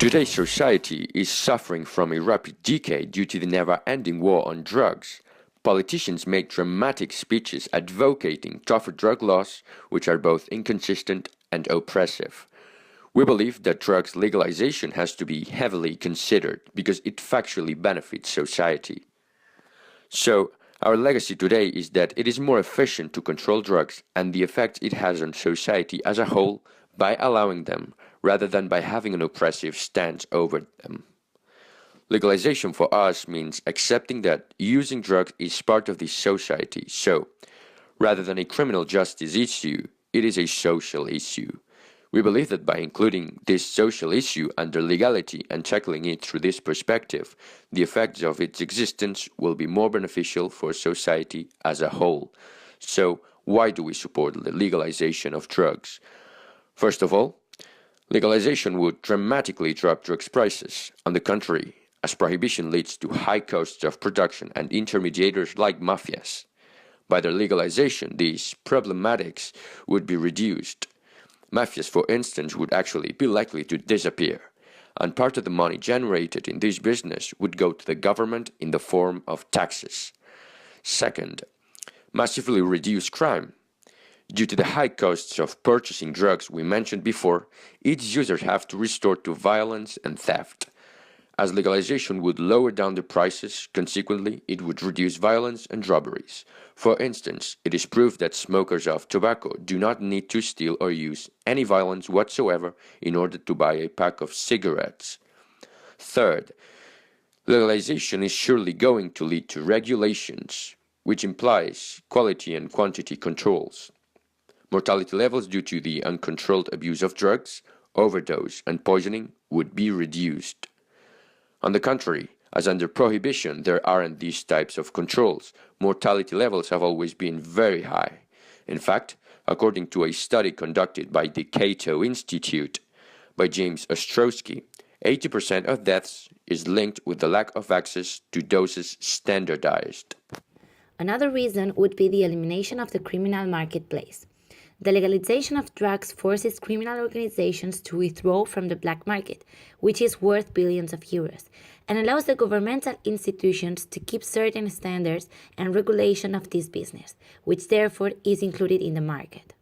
Today's society is suffering from a rapid decay due to the never-ending war on drugs. Politicians make dramatic speeches advocating tougher drug laws, which are both inconsistent and oppressive. We believe that drugs legalization has to be heavily considered because it factually benefits society. So, our legacy today is that it is more efficient to control drugs and the effect it has on society as a whole by allowing them, rather than by having an oppressive stance over them. Legalization for us means accepting that using drugs is part of this society, so, rather than a criminal justice issue, it is a social issue. We believe that by including this social issue under legality and tackling it through this perspective, the effects of its existence will be more beneficial for society as a whole. So, why do we support the legalization of drugs? First of all, legalization would dramatically drop drugs prices. On the contrary, as prohibition leads to high costs of production and intermediaries like mafias. By their legalization, these problematics would be reduced. Mafias, for instance, would actually be likely to disappear, and part of the money generated in this business would go to the government in the form of taxes. Second, massively reduce crime. Due to the high costs of purchasing drugs we mentioned before, each user have to resort to violence and theft. As legalization would lower down the prices, consequently, it would reduce violence and robberies. For instance, it is proved that smokers of tobacco do not need to steal or use any violence whatsoever in order to buy a pack of cigarettes. Third, legalization is surely going to lead to regulations, which implies quality and quantity controls. Mortality levels due to the uncontrolled abuse of drugs, overdose, and poisoning would be reduced. On the contrary, as under prohibition there aren't these types of controls, mortality levels have always been very high. In fact, according to a study conducted by the Cato Institute by James Ostrowski, 80% of deaths is linked with the lack of access to doses standardized. Another reason would be the elimination of the criminal marketplace. The legalization of drugs forces criminal organizations to withdraw from the black market, which is worth billions of euros, and allows the governmental institutions to keep certain standards and regulation of this business, which therefore is included in the market.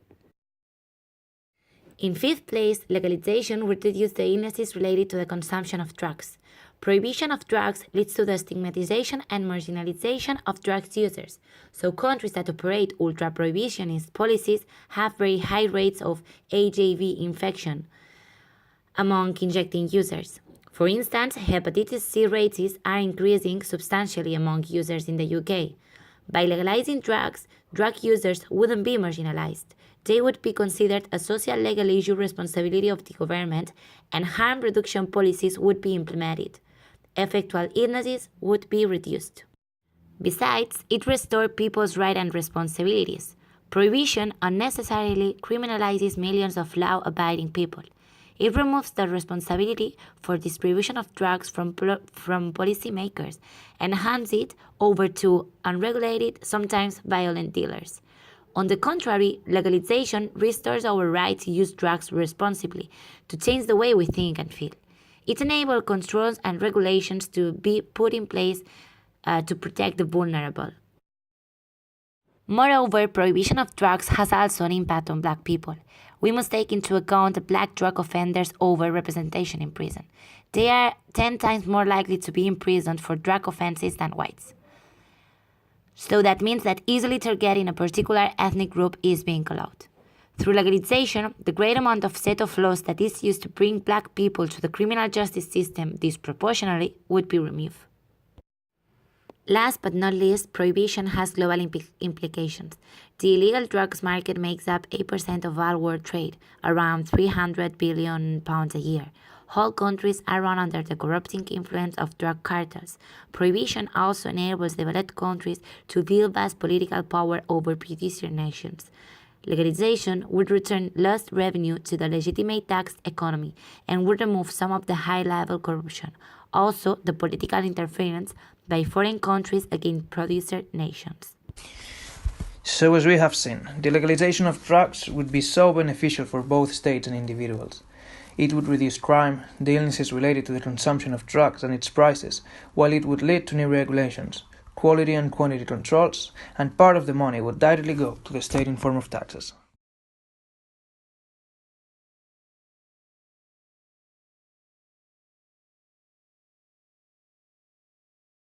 In fifth place, legalization would reduce the illnesses related to the consumption of drugs. Prohibition of drugs leads to the stigmatization and marginalization of drugs users, so countries that operate ultra-prohibitionist policies have very high rates of HIV infection among injecting users. For instance, hepatitis C rates are increasing substantially among users in the UK. By legalizing drugs, drug users wouldn't be marginalized. They would be considered a social legal issue responsibility of the government, and harm reduction policies would be implemented. Effectual illnesses would be reduced. Besides, it restored people's rights and responsibilities. Prohibition unnecessarily criminalizes millions of law-abiding people. It removes the responsibility for distribution of drugs from policymakers and hands it over to unregulated, sometimes violent dealers. On the contrary, legalization restores our right to use drugs responsibly, to change the way we think and feel. It enables controls and regulations to be put in place to protect the vulnerable. Moreover, prohibition of drugs has also an impact on black people. We must take into account black drug offenders' overrepresentation in prison. They are 10 times more likely to be imprisoned for drug offenses than whites. So that means that easily targeting a particular ethnic group is being allowed. Through legalization, the great amount of set of laws that is used to bring black people to the criminal justice system disproportionately would be removed. Last but not least, prohibition has global implications. The illegal drugs market makes up 8% of all world trade, around £300 billion a year. Whole countries are run under the corrupting influence of drug cartels. Prohibition also enables developed countries to build vast political power over producer nations. Legalization would return lost revenue to the legitimate tax economy and would remove some of the high-level corruption, also the political interference by foreign countries against producer nations. So as we have seen, the legalization of drugs would be so beneficial for both states and individuals. It would reduce crime, the illnesses related to the consumption of drugs and its prices, while it would lead to new regulations, quality and quantity controls, and part of the money would directly go to the state in form of taxes.